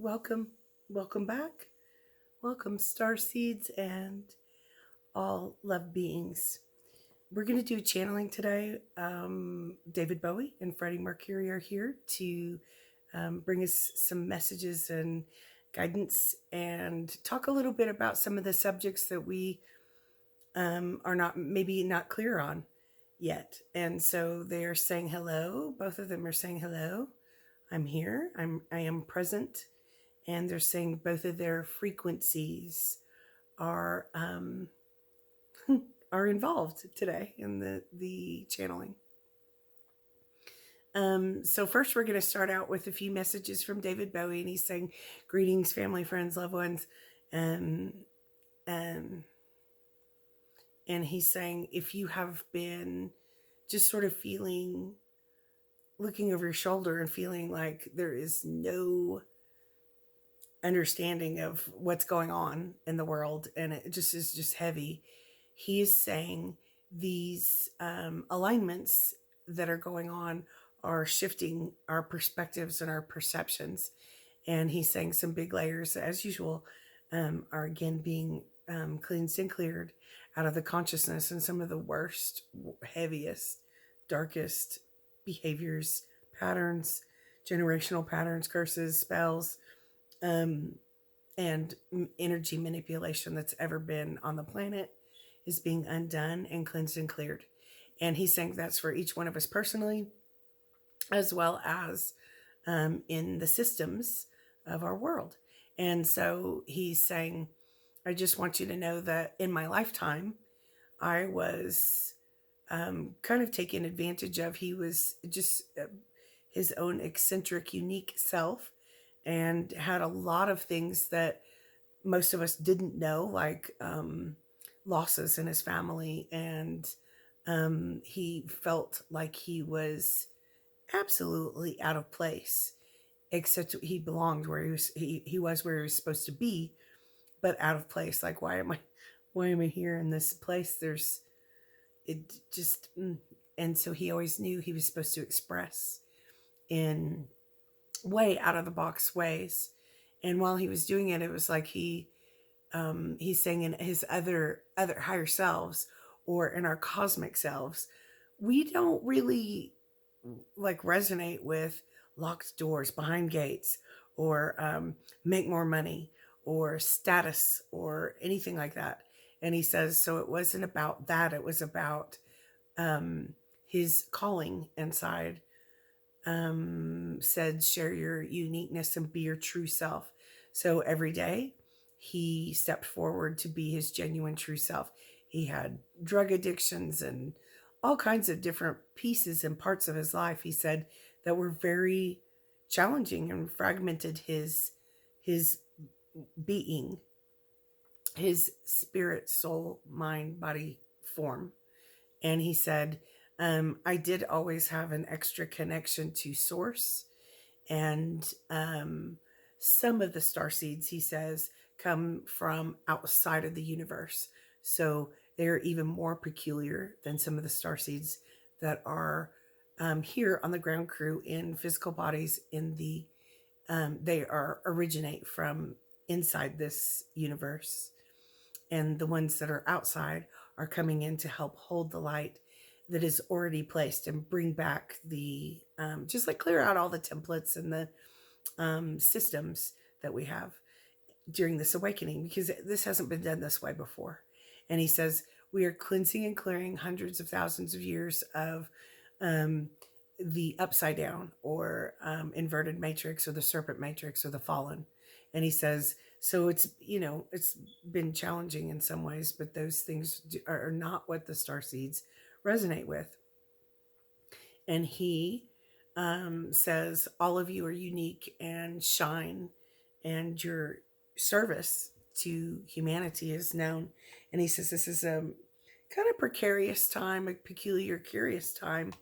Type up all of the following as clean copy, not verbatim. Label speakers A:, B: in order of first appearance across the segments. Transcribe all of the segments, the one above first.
A: welcome, welcome back. Welcome, Starseeds and all love beings. We're going to do channeling today. David Bowie and Freddie Mercury are here to bring us some messages and guidance and talk a little bit about some of the subjects that we are not clear on yet. And so they are saying hello. Both of them are saying hello. I'm here. I am present, and they're saying both of their frequencies are are involved today in the channeling. So first, we're going to start out with a few messages from David Bowie, and he's saying, "Greetings, family, friends, loved ones," and and and he's saying, if you have been just sort of feeling, looking over your shoulder and feeling like there is no understanding of what's going on in the world and it just is just heavy, he is saying these alignments that are going on are shifting our perspectives and our perceptions. And he's saying some big layers, as usual, are again being cleansed and cleared out of the consciousness, and some of the worst, heaviest, darkest behaviors, patterns, generational patterns, curses, spells, and energy manipulation that's ever been on the planet is being undone and cleansed and cleared. And he's saying that's for each one of us personally, as well as in the systems of our world. And so he's saying, I just want you to know that in my lifetime, I was kind of taken advantage of. He was just his own eccentric, unique self, and had a lot of things that most of us didn't know, like losses in his family. And he felt like he was absolutely out of place, except he belonged where he was where he was supposed to be, but out of place. Like, why am I here in this place? There's it just And so he always knew he was supposed to express in way out of the box ways. And while he was doing it, it was like he's saying in his other higher selves, or in our cosmic selves, we don't really like resonate with locked doors, behind gates, or make more money, or status, or anything like that. And he says, so it wasn't about that. It was about his calling inside. Said, share your uniqueness and be your true self. So every day he stepped forward to be his genuine true self. He had drug addictions and all kinds of different pieces and parts of his life, he said, that were very challenging and fragmented his being, his spirit, soul, mind, body, form. And he said, I did always have an extra connection to source. And some of the star seeds, he says, come from outside of the universe. So they're even more peculiar than some of the star seeds that are here on the ground crew in physical bodies. They originate from inside this universe. And the ones that are outside are coming in to help hold the light that is already placed and bring back just like clear out all the templates and the systems that we have during this awakening, because this hasn't been done this way before. And he says, we are cleansing and clearing hundreds of thousands of years of the upside down, or inverted matrix, or the serpent matrix, or the fallen. And he says, so it's been challenging in some ways, but those things are not what the star seeds resonate with. And he says, all of you are unique and shine, and your service to humanity is known. And he says this is a kind of precarious time, a peculiar, curious time,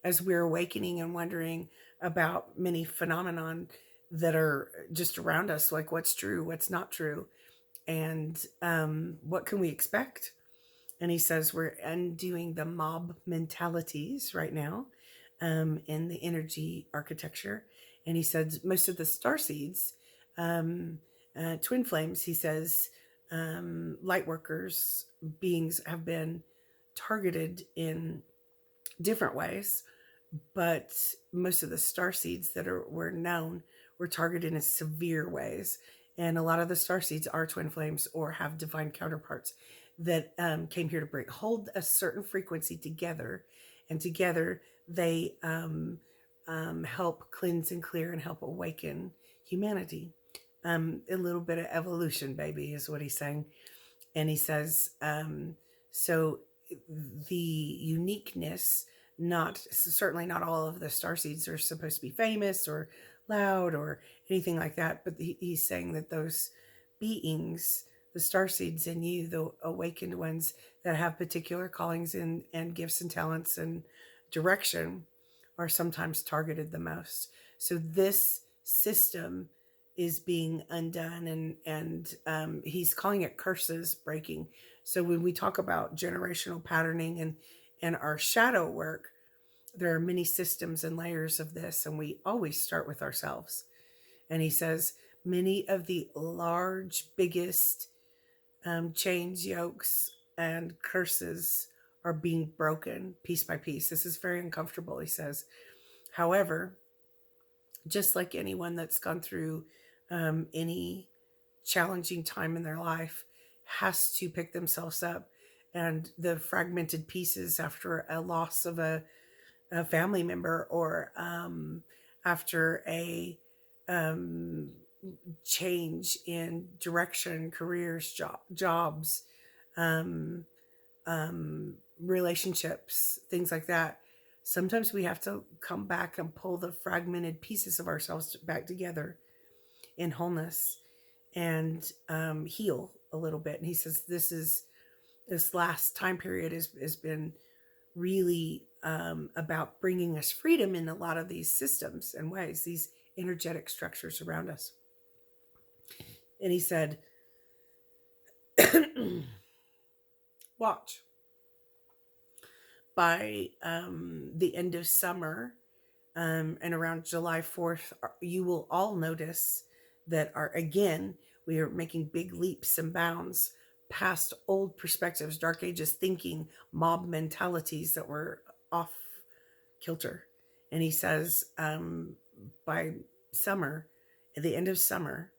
A: as we're awakening and wondering about many phenomenon that are just around us, like what's true, what's not true, and what can we expect. And he says we're undoing the mob mentalities right now in the energy architecture. And he says most of the star seeds um, twin flames, he says, light workers, beings have been targeted in different ways, but most of the star seeds that were known were targeted in severe ways. And a lot of the star seeds are twin flames or have divine counterparts that came here to hold a certain frequency together, and together they help cleanse and clear and help awaken humanity. A little bit of evolution, baby, is what he's saying. And he says, so the uniqueness, not certainly not all of the star seeds are supposed to be famous or loud or anything like that, but he's saying that those beings, the star seeds in you, the awakened ones that have particular callings and gifts and talents and direction, are sometimes targeted the most. So this system is being undone, and he's calling it curses breaking. So when we talk about generational patterning and our shadow work, there are many systems and layers of this, and we always start with ourselves. And he says many of the large, biggest chains, yokes, and curses are being broken piece by piece. This is very uncomfortable, he says. However, just like anyone that's gone through any challenging time in their life has to pick themselves up, and the fragmented pieces after a loss of a family member, or after a um, change in direction, careers, jobs, um, relationships, things like that. Sometimes we have to come back and pull the fragmented pieces of ourselves back together in wholeness, and heal a little bit. And he says this last time period has been really about bringing us freedom in a lot of these systems and ways, these energetic structures around us. And he said, watch. By the end of summer, and around July 4th, you will all notice that we are making big leaps and bounds past old perspectives, dark ages thinking, mob mentalities that were off kilter. And he says, by summer, at the end of summer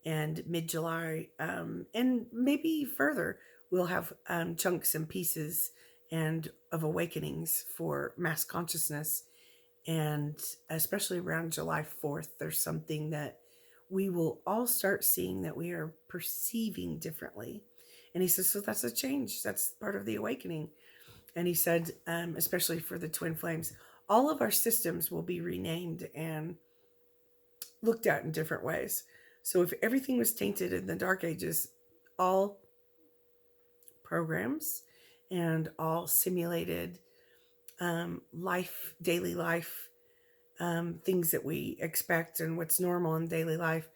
A: and mid July, and maybe further, we'll have chunks and pieces and of awakenings for mass consciousness. And especially around July 4th, there's something that we will all start seeing, that we are perceiving differently. And he says, so that's a change. That's part of the awakening. And he said, especially for the twin flames, all of our systems will be renamed and looked at in different ways. So if everything was tainted in the dark ages, all programs and all simulated daily life, things that we expect and what's normal in daily life,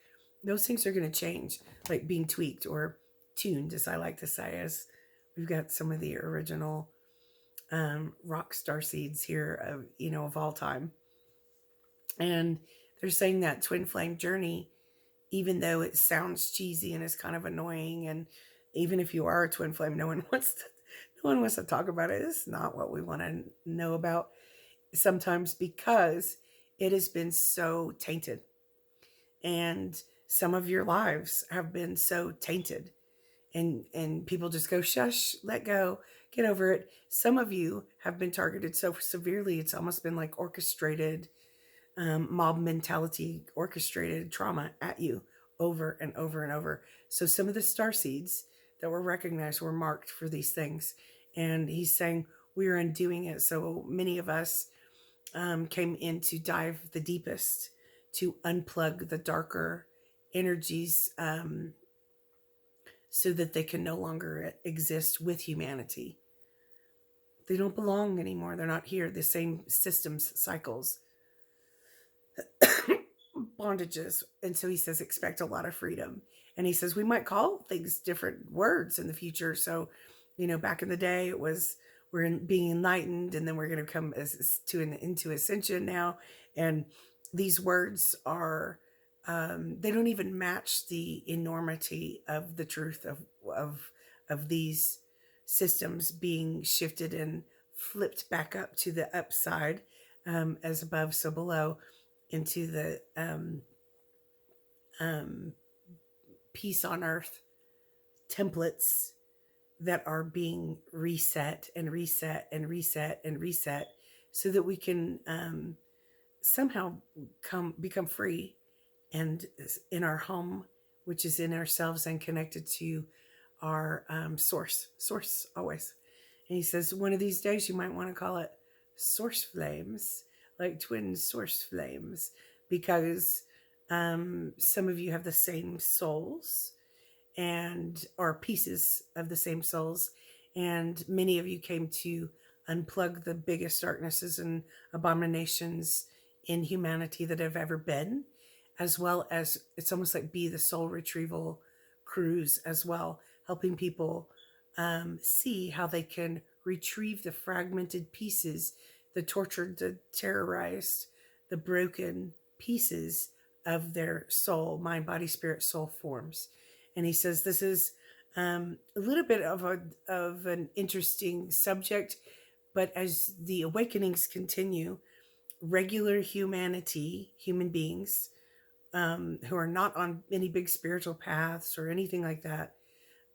A: those things are going to change, like being tweaked or tuned, as I like to say, as we've got some of the original rock star seeds here of all time. And they're saying that twin flame journey, even though it sounds cheesy and is kind of annoying, and even if you are a twin flame, no one wants to talk about it. It's not what we want to know about sometimes, because it has been so tainted, and some of your lives have been so tainted, and people just go, shush, let go, get over it. Some of you have been targeted so severely, it's almost been like orchestrated, mob mentality, orchestrated trauma at you over and over and over. So some of the star seeds that were recognized were marked for these things. And he's saying we're undoing it. So many of us came in to dive the deepest, to unplug the darker energies, so that they can no longer exist with humanity. They don't belong anymore. They're not here. The same systems, cycles, bondages. And so he says, expect a lot of freedom. And he says, we might call things different words in the future. So, back in the day, it was, we're being enlightened, and then we're going to come into ascension now. And these words are they don't even match the enormity of the truth of of these systems being shifted and flipped back up to the upside, as above so below, into the um, peace on earth templates that are being reset and reset and reset and reset, so that we can somehow become free and in our home, which is in ourselves and connected to our source always. And he says one of these days you might want to call it source flames, like twin source flames, because some of you have the same souls and are pieces of the same souls, and many of you came to unplug the biggest darknesses and abominations in humanity that have ever been, as well as it's almost like be the soul retrieval cruise as well, helping people see how they can retrieve the fragmented pieces, the tortured, the terrorized, the broken pieces of their soul, mind, body, spirit, soul forms. And he says this is a little bit of an interesting subject, but as the awakenings continue, regular human beings, who are not on any big spiritual paths or anything like that,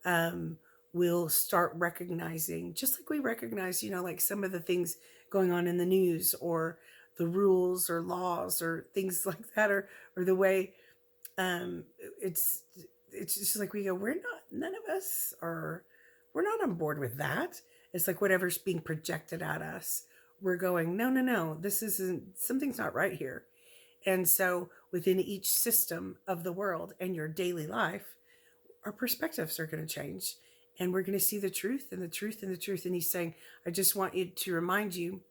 A: um, will start recognizing, just like we recognize, like some of the things going on in the news, or the rules or laws or things like that, or the way um, it's it's just like we go, we're not, none of us are, we're not on board with that. It's like whatever's being projected at us, we're going, no, no, no, this isn't, something's not right here. And so within each system of the world and your daily life, our perspectives are going to change, and we're going to see the truth and the truth and the truth. And he's saying, I just want you to remind you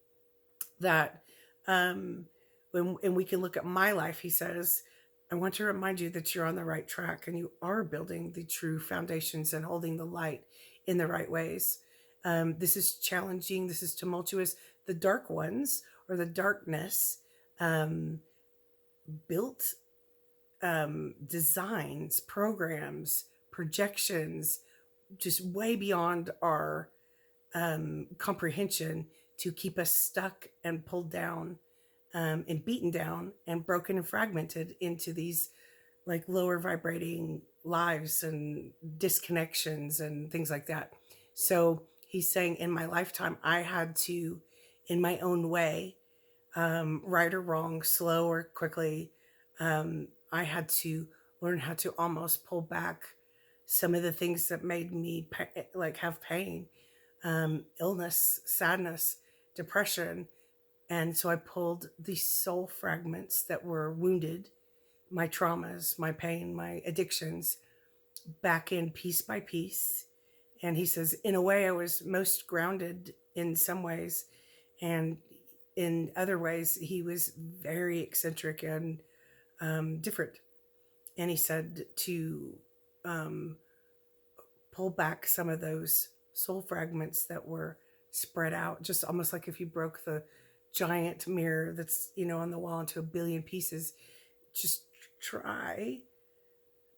A: that and we can look at my life, he says, I want to remind you that you're on the right track and you are building the true foundations and holding the light in the right ways. This is challenging, this is tumultuous. The dark ones, or the darkness, built designs, programs, projections, just way beyond our comprehension, to keep us stuck and pulled down, and beaten down and broken and fragmented into these like lower vibrating lives and disconnections and things like that. So he's saying in my lifetime, I had to, in my own way, right or wrong, slow or quickly, I had to learn how to almost pull back some of the things that made me like have pain, illness, sadness, depression. And so I pulled these soul fragments that were wounded, my traumas, my pain, my addictions, back in piece by piece. And he says, in a way, I was most grounded in some ways. And in other ways, he was very eccentric and different. And he said to um, pull back some of those soul fragments that were spread out, just almost like if you broke the giant mirror that's on the wall into a billion pieces. Just try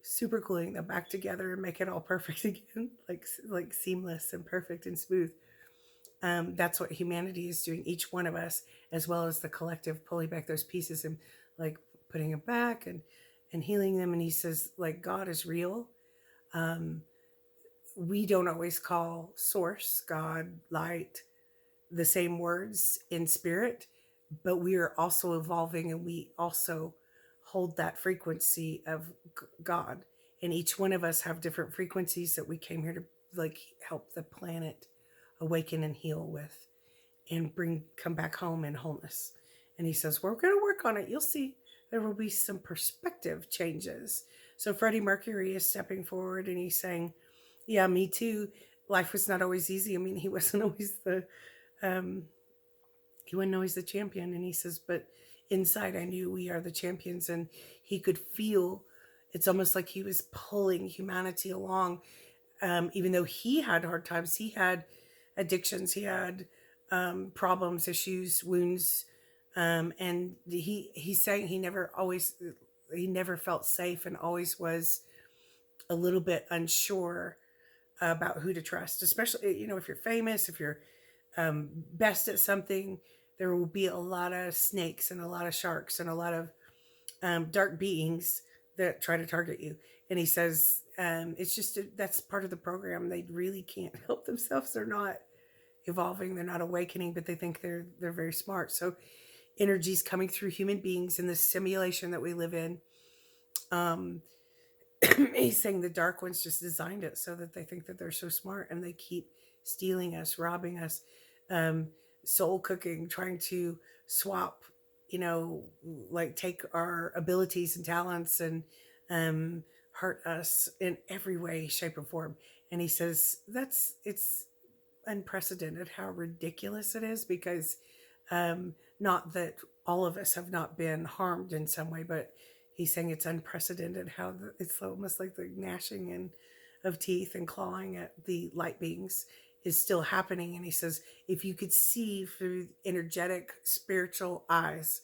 A: super gluing them back together and make it all perfect again, like seamless and perfect and smooth. That's what humanity is doing, each one of us, as well as the collective, pulling back those pieces and like putting them back and healing them. And he says, like, God is real. um, we don't always call source, God, light, the same words in spirit, but we are also evolving, and we also hold that frequency of God. And each one of us have different frequencies that we came here to like help the planet awaken and heal with, and come back home in wholeness. And he says, we're going to work on it. You'll see there will be some perspective changes. So Freddie Mercury is stepping forward and he's saying, yeah, me too. Life was not always easy. I mean, he wasn't always um, the champion. And he says, but inside I knew we are the champions. And he could feel, it's almost like he was pulling humanity along. Even though he had hard times, he had addictions, he had problems, issues, wounds. And he's saying he never always he never felt safe and always was a little bit unsure about who to trust, especially, if you're famous, if you're best at something, there will be a lot of snakes and a lot of sharks and a lot of dark beings that try to target you. And he says, it's just that's part of the program. They really can't help themselves. They're not evolving. They're not awakening, but they think they're very smart. So energies coming through human beings in this simulation that we live in. Um, he's saying the dark ones just designed it so that they think that they're so smart, and they keep stealing us, robbing us, um, soul cooking, trying to swap, like take our abilities and talents and um, hurt us in every way, shape, or form. And he says it's unprecedented how ridiculous it is, because not that all of us have not been harmed in some way, but he's saying it's unprecedented how it's almost like the gnashing of teeth and clawing at the light beings is still happening. And he says, if you could see through energetic spiritual eyes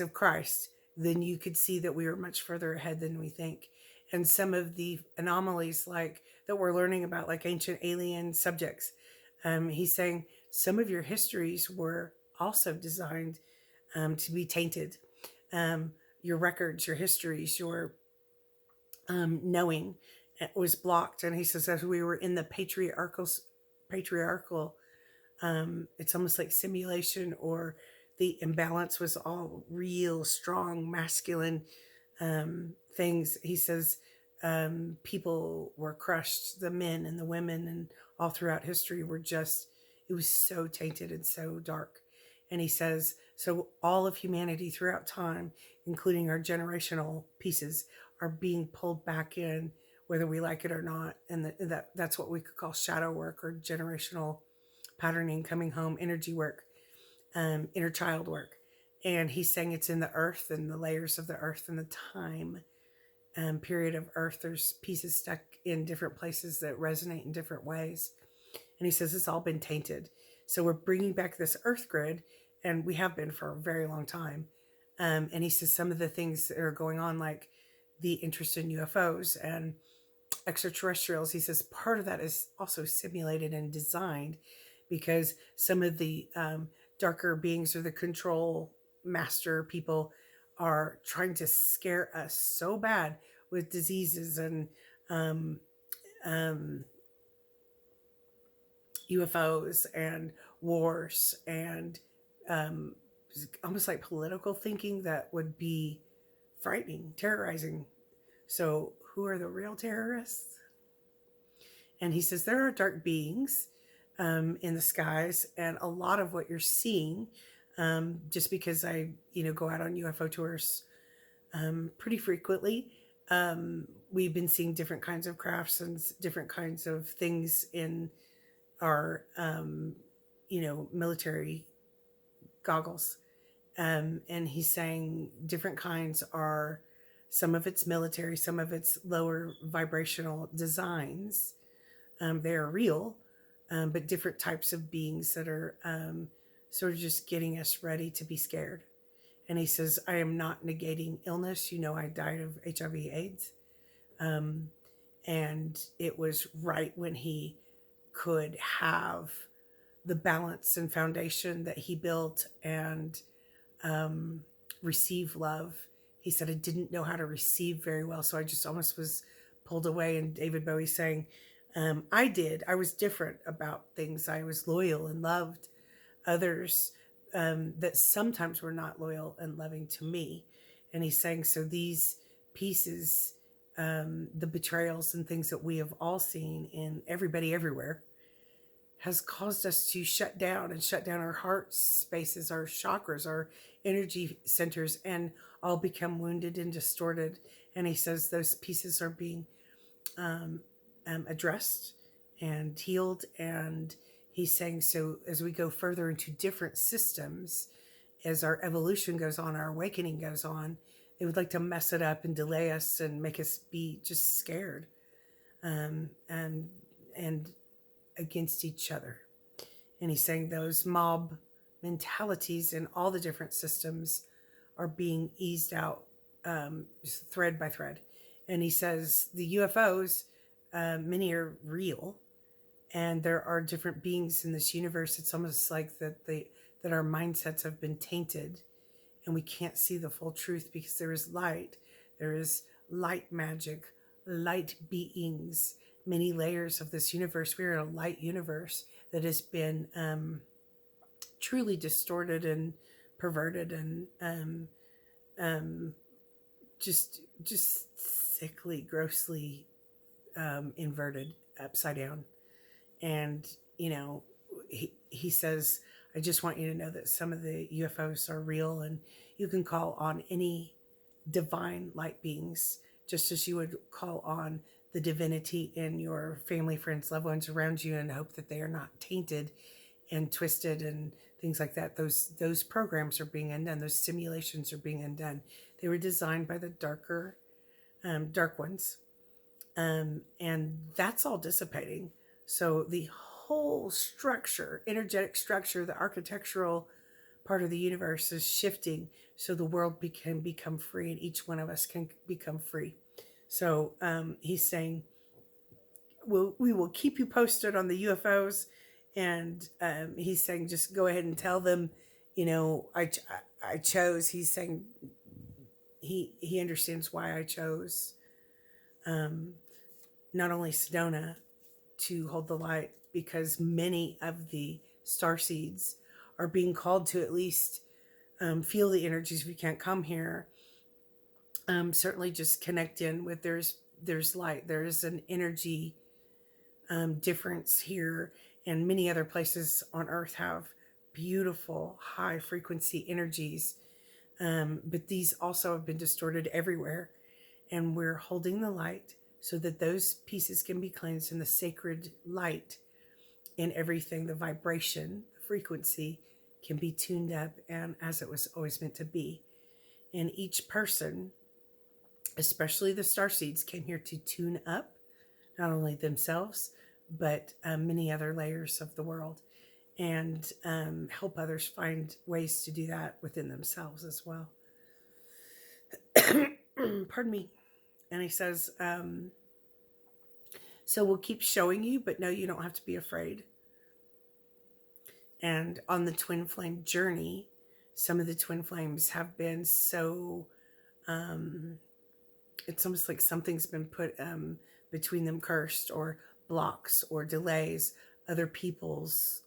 A: of Christ, then you could see that we are much further ahead than we think. And some of the anomalies like that we're learning about, like ancient alien subjects, he's saying some of your histories were also designed to be tainted. Your records, your histories, your knowing was blocked. And he says, as we were in the patriarchal, it's almost like simulation, or the imbalance was all real, strong, masculine things. He says people were crushed, the men and the women, and all throughout history were just, it was so tainted and so dark. And he says, so all of humanity throughout time, including our generational pieces, are being pulled back in, whether we like it or not. And that's what we could call shadow work or generational patterning, coming home, energy work, inner child work. And he's saying it's in the earth and the layers of the earth and the time period of earth. There's pieces stuck in different places that resonate in different ways. And he says it's all been tainted. So we're bringing back this earth grid, and we have been for a very long time. And he says some of the things that are going on, like the interest in UFOs and extraterrestrials, he says part of that is also simulated and designed because some of the darker beings or the control master people are trying to scare us so bad with diseases and UFOs and wars and um, almost like political thinking that would be frightening, terrorizing. So, who are the real terrorists? And he says there are dark beings in the skies, and a lot of what you're seeing, just because I, go out on UFO tours pretty frequently. We've been seeing different kinds of crafts and different kinds of things in our, military goggles. And he's saying different kinds are, some of it's military, some of it's lower vibrational designs. They are real, but different types of beings that are sort of just getting us ready to be scared. And he says, I am not negating illness. I died of HIV/AIDS. And it was right when he could have the balance and foundation that he built and receive love. He said, I didn't know how to receive very well, so I just almost was pulled away. And David Bowie saying, I was different about things. I was loyal and loved others that sometimes were not loyal and loving to me. And he's saying, so these pieces, the betrayals and things that we have all seen in everybody everywhere, has caused us to shut down our heart spaces, our chakras, our energy centers, and all become wounded and distorted. And he says those pieces are being addressed and healed. And he's saying, so as we go further into different systems, as our evolution goes on, our awakening goes on, they would like to mess it up and delay us and make us be just scared and against each other. And he's saying those mob mentalities in all the different systems are being eased out just thread by thread. And he says the UFOs, many are real, and there are different beings in this universe. It's almost like that our mindsets have been tainted, and we can't see the full truth because there is light, there is light magic, light beings, many layers of this universe. We're in a light universe that has been truly distorted and perverted and just sickly, grossly inverted, upside down. And he says, I just want you to know that some of the UFOs are real, and you can call on any divine light beings just as you would call on the divinity in your family, friends, loved ones around you, and hope that they are not tainted and twisted and things like that. Those programs are being undone. Those simulations are being undone. They were designed by the dark ones, and that's all dissipating. So the whole structure, energetic structure, the architectural part of the universe is shifting so the world can become free, and each one of us can become free. So he's saying, we will keep you posted on the UFOs. And he's saying, just go ahead and tell them, I chose. He's saying he understands why I chose not only Sedona to hold the light, because many of the Starseeds are being called to at least feel the energies. If you can't come here, certainly just connect in with there's light. There is an energy difference here, and many other places on Earth have beautiful high frequency energies, but these also have been distorted everywhere, and we're holding the light so that those pieces can be cleansed, and the sacred light in everything, the vibration, the frequency can be tuned up and as it was always meant to be. And each person, especially the Starseeds, came here to tune up not only themselves, but many other layers of the world, and help others find ways to do that within themselves as well. Pardon me. And he says, so we'll keep showing you, but no, you don't have to be afraid. And on the twin flame journey, some of the twin flames have been so, it's almost like something's been put between them, cursed, or blocks, or delays, other people's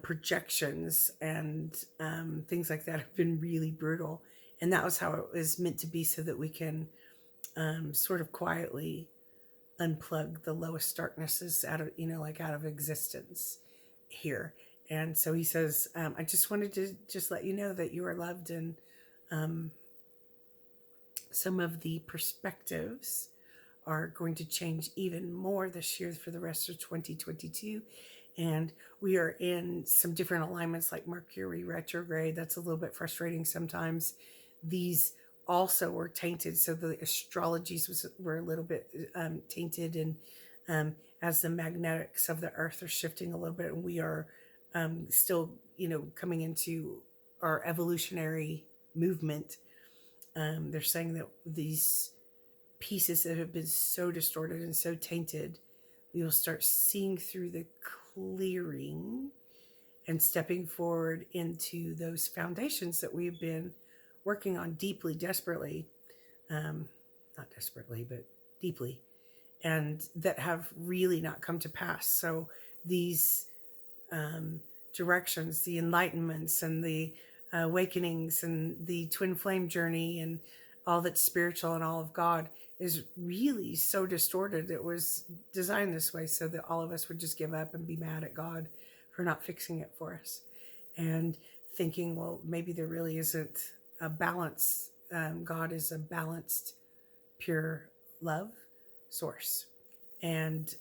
A: projections, and things like that have been really brutal. And that was how it was meant to be, so that we can sort of quietly unplug the lowest darknesses out of existence here. And so he says, I just wanted to just let you know that you are loved, and some of the perspectives are going to change even more this year for the rest of 2022. And we are in some different alignments, like Mercury retrograde. That's a little bit frustrating sometimes. These also were tainted, so the astrologies were a little bit tainted, and as the magnetics of the earth are shifting a little bit, and we are still coming into our evolutionary movement, they're saying that these pieces that have been so distorted and so tainted, we will start seeing through the clearing and stepping forward into those foundations that we've been working on deeply, desperately, not desperately, but deeply, and that have really not come to pass. So these directions, the enlightenments and the awakenings and the twin flame journey and all that's spiritual and all of God is really so distorted. It was designed this way so that all of us would just give up and be mad at God for not fixing it for us, and thinking, well, maybe there really isn't a balance. God is a balanced, pure love source. And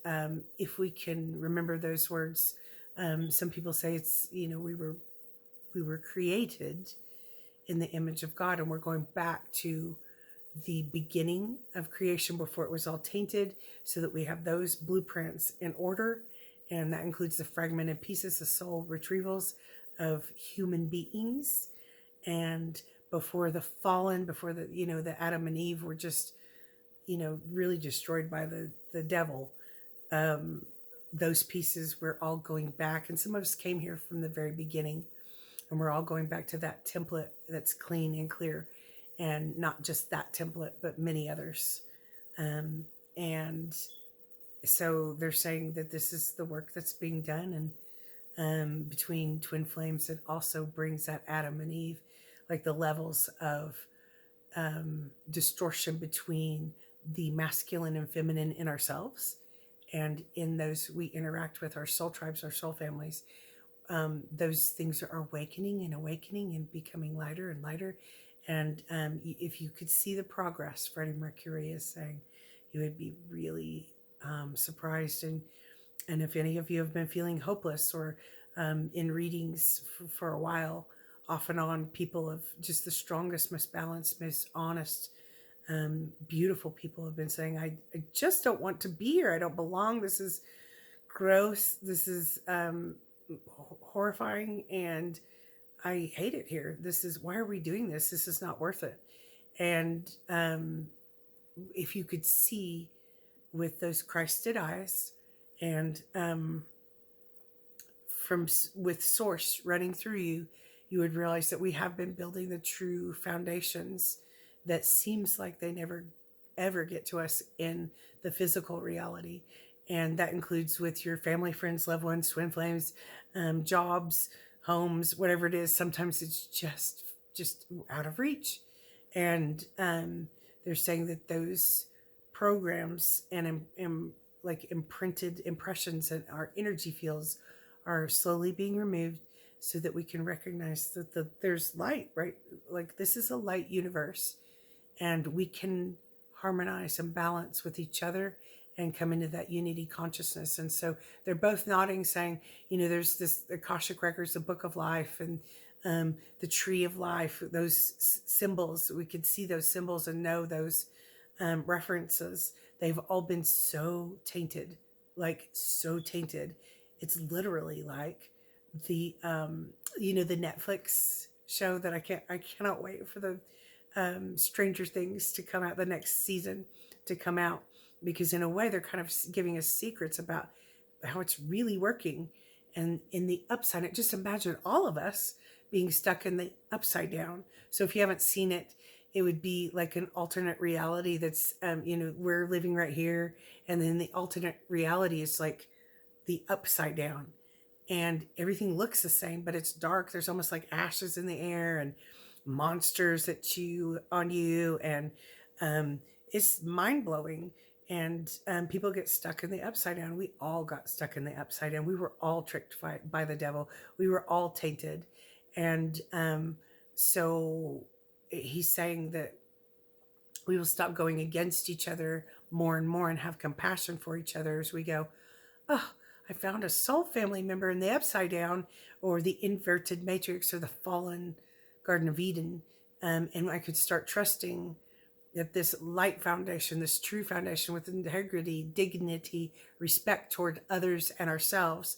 A: if we can remember those words, some people say it's, we were created in the image of God, and we're going back to the beginning of creation before it was all tainted, so that we have those blueprints in order. And that includes the fragmented pieces, the soul retrievals of human beings, and before the fallen, before the, the Adam and Eve were just, really destroyed by the devil. Um, those pieces, we're all going back, and some of us came here from the very beginning, and we're all going back to that template that's clean and clear, and not just that template, but many others. And so they're saying that this is the work that's being done, and between twin flames, it also brings that Adam and Eve, like the levels of distortion between the masculine and feminine in ourselves. And in those, we interact with our soul tribes, our soul families. Those things are awakening and becoming lighter and lighter. And if you could see the progress, Freddie Mercury is saying, you would be really surprised. And if any of you have been feeling hopeless, or in readings for a while, off and on, people of just the strongest, most balanced, most honest, beautiful people have been saying, I just don't want to be here. I don't belong. This is gross. This is horrifying. And I hate it here. Why are we doing this? This is not worth it. And if you could see with those Christed eyes, and with source running through you, you would realize that we have been building the true foundations that seems like they never ever get to us in the physical reality. And that includes with your family, friends, loved ones, twin flames, jobs, homes, whatever it is. Sometimes it's just out of reach. And they're saying that those programs and like imprinted impressions in our energy fields are slowly being removed, so that we can recognize that there's light, right? Like, this is a light universe, and we can harmonize and balance with each other and come into that unity consciousness. And so they're both nodding, saying, there's this Akashic records, the book of life, and the tree of life, those symbols. We could see those symbols and know those references. They've all been so tainted, like so tainted. It's literally like the the Netflix show that I cannot wait for the Stranger Things to come out, the next season to come out, because in a way they're kind of giving us secrets about how it's really working. And in the upside, just imagine all of us being stuck in the upside down. So if you haven't seen it, it would be like an alternate reality that's we're living right here, and then the alternate reality is like the upside down, and everything looks the same, but it's dark. There's almost like ashes in the air and monsters that chew on you, and it's mind-blowing. And people get stuck in the upside down. We all got stuck in the upside down. We were all tricked by the devil. We were all tainted. And so he's saying that we will stop going against each other more and more, and have compassion for each other as we go, oh, I found a soul family member in the upside down, or the inverted matrix, or the fallen Garden of Eden. And I could start trusting that this light foundation, this true foundation with integrity, dignity, respect toward others and ourselves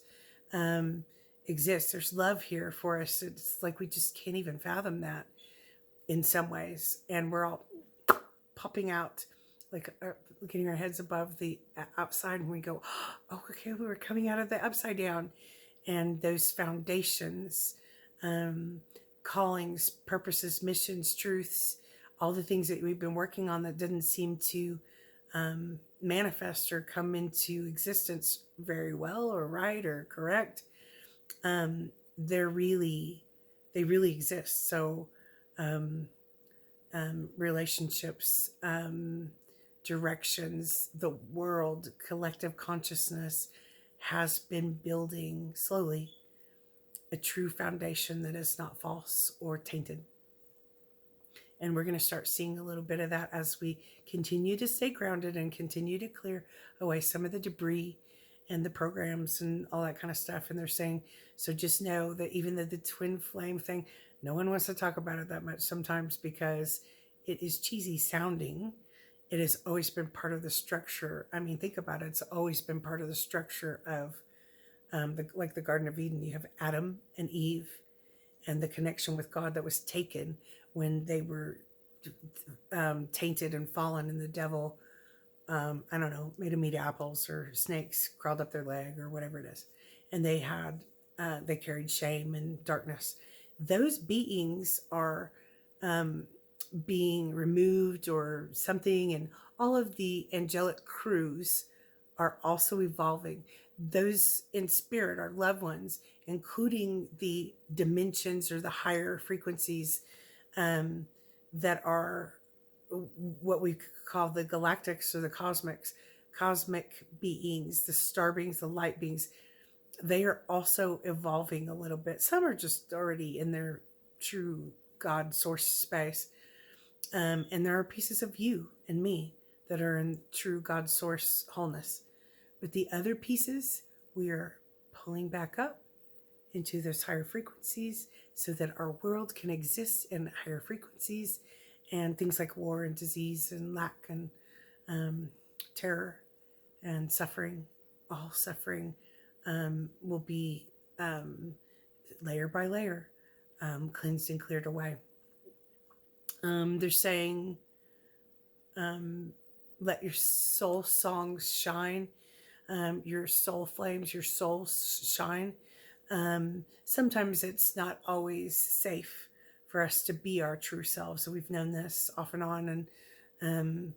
A: exists. There's love here for us. It's like we just can't even fathom that in some ways. And we're all popping out, like getting our heads above the outside, and we go, oh, okay, we were coming out of the upside down. And those foundations, callings, purposes, missions, truths, all the things that we've been working on that didn't seem to manifest or come into existence very well or right or correct, they really exist. So relationships, directions, the world, collective consciousness has been building slowly a true foundation that is not false or tainted. And we're going to start seeing a little bit of that as we continue to stay grounded and continue to clear away some of the debris and the programs and all that kind of stuff. And they're saying, so just know that even the twin flame thing, no one wants to talk about it that much sometimes because it is cheesy sounding. It has always been part of the structure. I mean, think about it. It's always been part of the structure of like the Garden of Eden. You have Adam and Eve and the connection with God that was taken when they were tainted and fallen, and the devil, I don't know, made them eat apples or snakes crawled up their leg or whatever it is. And they carried shame and darkness. Those beings are um, being removed or something, and all of the angelic crews are also evolving. Those in spirit are loved ones, including the dimensions or the higher frequencies um, that are what we call the galactics or the cosmic beings, the star beings, the light beings. They are also evolving a little bit. Some are just already in their true God source space. And there are pieces of you and me that are in true God source wholeness. But the other pieces, we are pulling back up into those higher frequencies so that our world can exist in higher frequencies, and things like war and disease and lack and terror and suffering, all suffering, will be layer by layer cleansed and cleared away. They're saying, let your soul songs shine, your soul flames, your soul shine. Sometimes it's not always safe for us to be our true selves. So we've known this off and on, and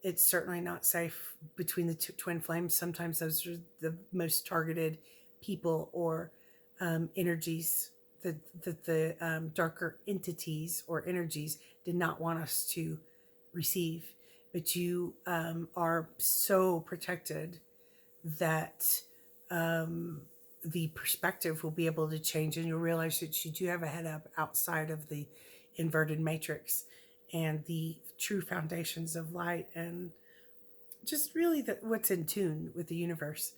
A: it's certainly not safe between the twin flames. Sometimes those are the most targeted people or energies that the darker entities or energies did not want us to receive. But you are so protected that the perspective will be able to change, and you'll realize that you do have a head up outside of the inverted matrix and the true foundations of light, and just really what's in tune with the universe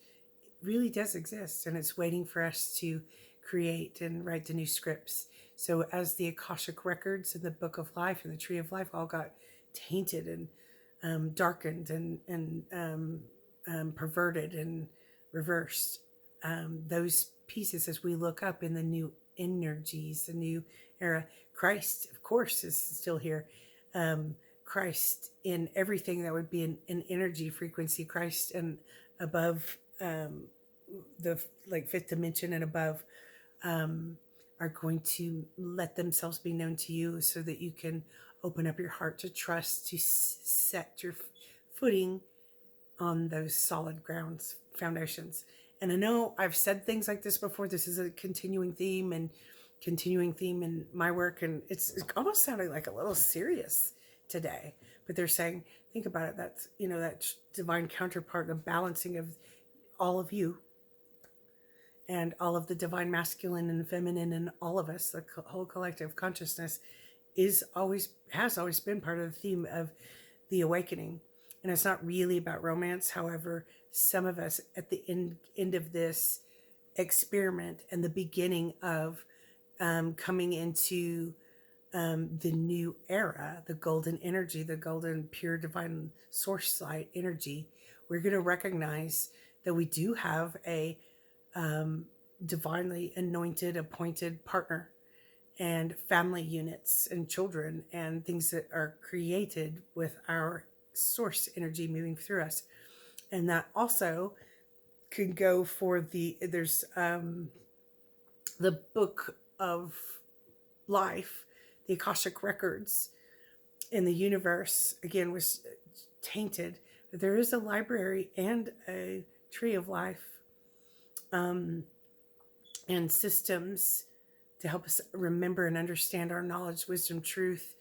A: really does exist, and it's waiting for us to create and write the new scripts. So as the Akashic records and the Book of Life and the Tree of Life all got tainted and darkened and perverted and reversed, those pieces, as we look up in the new energies, the new era, Christ, of course, is still here. Christ in everything that would be an energy frequency, Christ and above, the like fifth dimension and above, are going to let themselves be known to you so that you can open up your heart to trust, to set your footing on those solid grounds, foundations. And I know I've said things like this before. This is a continuing theme in my work, and it's almost sounding like a little serious today. But they're saying, think about it. That's that divine counterpart, the balancing of all of you and all of the divine masculine and feminine in all of us, the whole collective consciousness, has always been part of the theme of the awakening. And it's not really about romance. However, some of us at the end of this experiment and the beginning of coming into the new era, the golden energy, the golden pure divine source light energy, we're going to recognize that we do have a divinely anointed, appointed partner and family units and children and things that are created with our source energy moving through us. And that also could go for there's the Book of Life, the Akashic records in the universe, again, was tainted. But there is a library and a Tree of Life, and systems to help us remember and understand our knowledge, wisdom, truth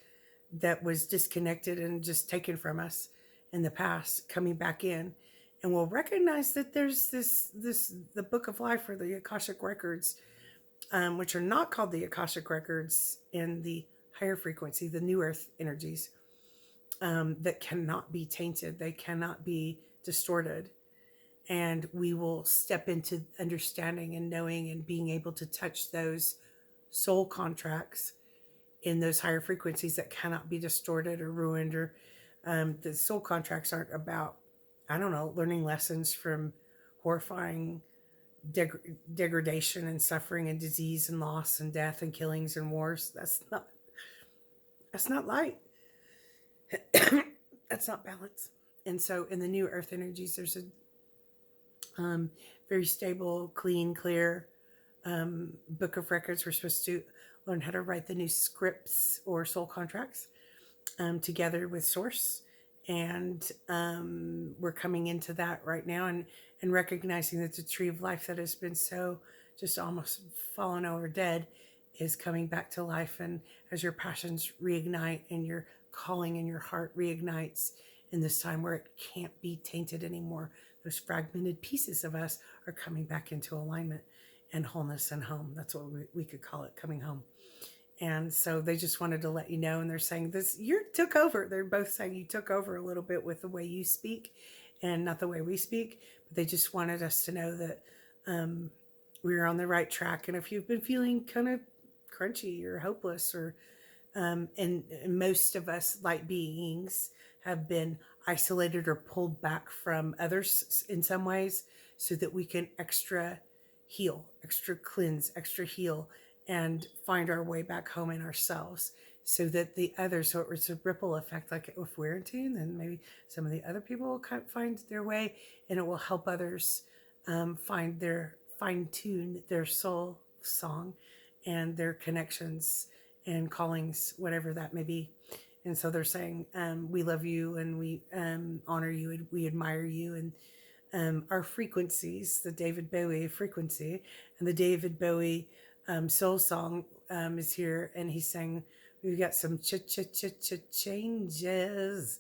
A: that was disconnected and just taken from us in the past, coming back in. And we'll recognize that there's the Book of Life or the Akashic records, which are not called the Akashic records in the higher frequency, the new earth energies, that cannot be tainted. They cannot be distorted. And we will step into understanding and knowing and being able to touch those soul contracts in those higher frequencies that cannot be distorted or ruined. Or the soul contracts aren't about, I don't know, learning lessons from horrifying degradation and suffering and disease and loss and death and killings and wars. That's not That's not light. That's not balance. And so in the new earth energies, there's a very stable, clean, clear book of records. We're supposed to learn how to write the new scripts or soul contracts together with Source. And we're coming into that right now, and recognizing that the tree of life that has been so just almost fallen over dead is coming back to life. And as your passions reignite and your calling in your heart reignites in this time where it can't be tainted anymore, those fragmented pieces of us are coming back into alignment and wholeness and home. That's what we could call it, coming home. And so they just wanted to let you know, and they're saying this, you took over. They're both saying you took over a little bit with the way you speak and not the way we speak. But they just wanted us to know that we're on the right track. And if you've been feeling kind of crunchy or hopeless, or and most of us light beings have been isolated or pulled back from others in some ways, so that we can extra heal, extra cleanse, extra heal, and find our way back home in ourselves, so that the others, so it's a ripple effect. Like if we're in tune, then maybe some of the other people will find their way, and it will help others fine tune their soul song and their connections and callings, whatever that may be. And so they're saying, we love you, and we honor you, and we admire you, and our frequencies, the David Bowie frequency, and the David Bowie soul song is here, and he's saying, we've got some changes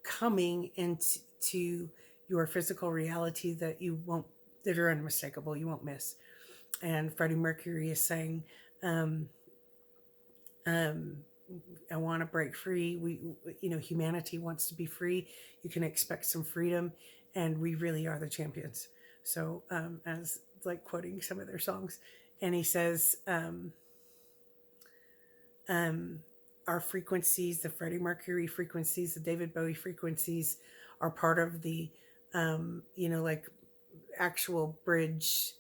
A: coming into your physical reality that that are unmistakable, you won't miss. And Freddie Mercury is saying, I want to break free. Humanity wants to be free. You can expect some freedom, and we really are the champions. So, as like quoting some of their songs, and he says, our frequencies, the Freddie Mercury frequencies, the David Bowie frequencies, are part of the, like actual bridge,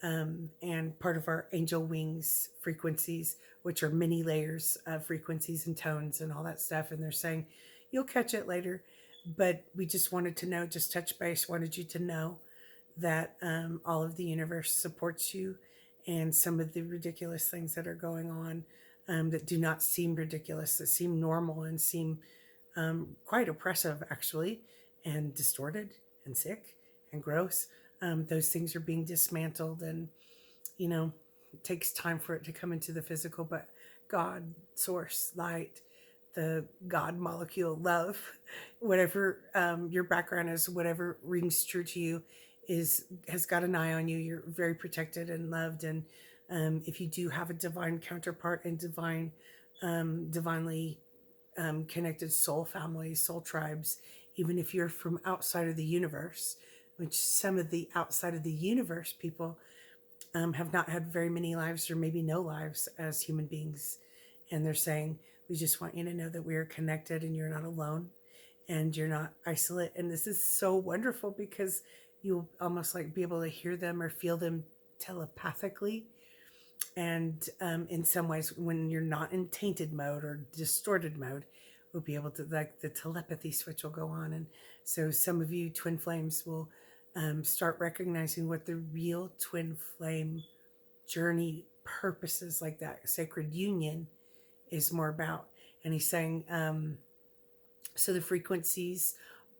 A: and part of our angel wings frequencies, which are many layers of frequencies and tones and all that stuff. And they're saying, you'll catch it later. But we just wanted to know, just touch base, wanted you to know that all of the universe supports you, and some of the ridiculous things that are going on that do not seem ridiculous, that seem normal and seem quite oppressive, actually, and distorted and sick and gross. Those things are being dismantled, and it takes time for it to come into the physical. But God, source, light, the God molecule, love, whatever your background is, whatever rings true to you, has got an eye on you. You're very protected and loved. And if you do have a divine counterpart and divinely connected soul families, soul tribes, even if you're from outside of the universe, which some of the outside of the universe people have not had very many lives, or maybe no lives as human beings. And they're saying, we just want you to know that we are connected, and you're not alone, and you're not isolate. And this is so wonderful, because you'll almost like be able to hear them or feel them telepathically. And in some ways, when you're not in tainted mode or distorted mode, we'll be able to, like, the telepathy switch will go on. And so some of you twin flames will start recognizing what the real twin flame journey purposes, like that sacred union, is more about. And he's saying, so the frequencies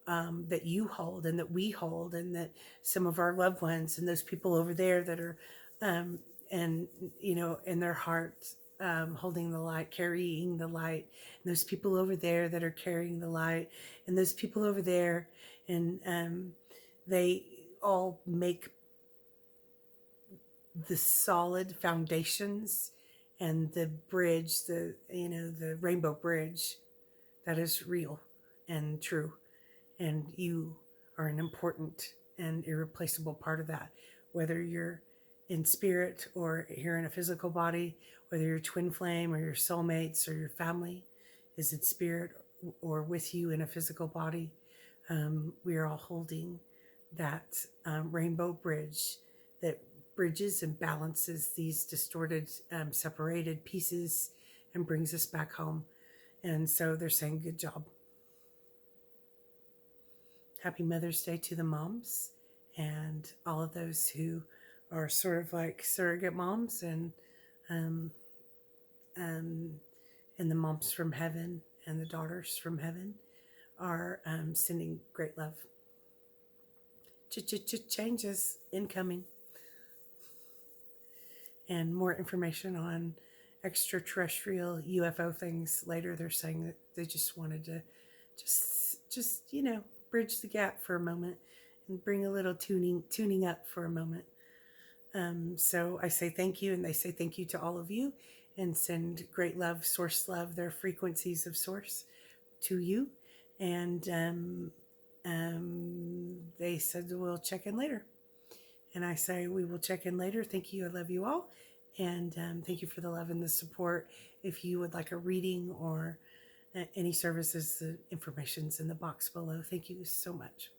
A: that you hold and that we hold, and that some of our loved ones and those people over there that are, and in their hearts, holding the light, carrying the light, and those people over there that are carrying the light, and those people over there, and they all make the solid foundations and the bridge, the rainbow bridge that is real and true. And you are an important and irreplaceable part of that, whether you're in spirit or here in a physical body, whether you're twin flame or your soulmates or your family is in spirit or with you in a physical body. We are all holding that rainbow bridge that bridges and balances these distorted, separated pieces, and brings us back home. And so they're saying good job. Happy Mother's Day to the moms and all of those who are sort of like surrogate moms, um, um, and the moms from heaven and the daughters from heaven are sending great love. Changes incoming. And more information on extraterrestrial UFO things later. They're saying that they just wanted to just bridge the gap for a moment and bring a little tuning up for a moment. So I say thank you, and they say thank you to all of you, and send great love, source love, their frequencies of source to you. And they said we'll check in later. And I say we will check in later. Thank you. I love you all. And thank you for the love and the support. If you would like a reading or any services, the information's in the box below. Thank you so much.